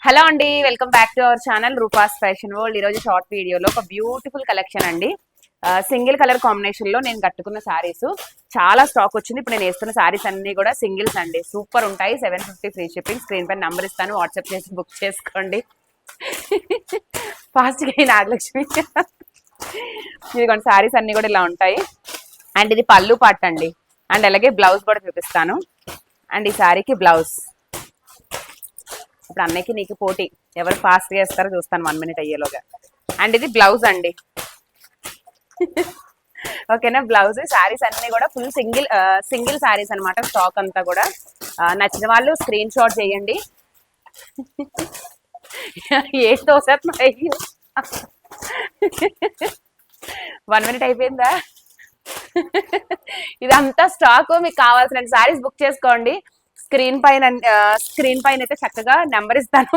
Hello అండి, welcome back to our channel Rupa's fashion world. ఈరోజు short వీడియోలో ఒక బ్యూటిఫుల్ కలెక్షన్ అండి. సింగిల్ కలర్ కాంబినేషన్ లో నేను కట్టుకున్న శారీస్ చాలా స్టాక్ వచ్చింది. ఇప్పుడు నేను వేస్తున్న శారీస్ అన్ని కూడా సింగిల్స్ అండి. సూపర్ ఉంటాయి. 750 ఫ్రీ షిప్పింగ్. స్క్రీన్ పైన నంబర్ ఇస్తాను, వాట్సాప్ చేసి బుక్ చేసుకోండి. ఫాస్ట్గా నాగలక్ష్మి. ఇదిగోండి, శారీస్ అన్ని కూడా ఇలా ఉంటాయి. అండ్ ఇది పళ్ళు పాట్ అండి. అండ్ అలాగే బ్లౌజ్ కూడా చూపిస్తాను. అండ్ ఈ శారీకి బ్లౌజ్. ఇప్పుడు అన్నయ్యకి నీకు పోటీ, ఎవరు ఫాస్ట్ చేస్తారో చూస్తాను 1 మినిట్ అయ్యేలోగా. అండ్ ఇది బ్లౌజ్ అండి. ఓకేనా, బ్లౌజ్. శారీస్ అన్ని కూడా ఫుల్ సింగిల్ శారీస్ అనమాట. స్టాక్ అంతా కూడా నచ్చిన వాళ్ళు స్క్రీన్ షాట్ చేయండి. ఏ తోసేస్తున్నా 1 మినిట్ అయిపోయిందా? ఇదంతా స్టాక్. మీకు కావాల్సిన శారీస్ బుక్ చేసుకోండి. స్క్రీన్ పైన అయితే చక్కగా నెంబర్ ఇస్తాను.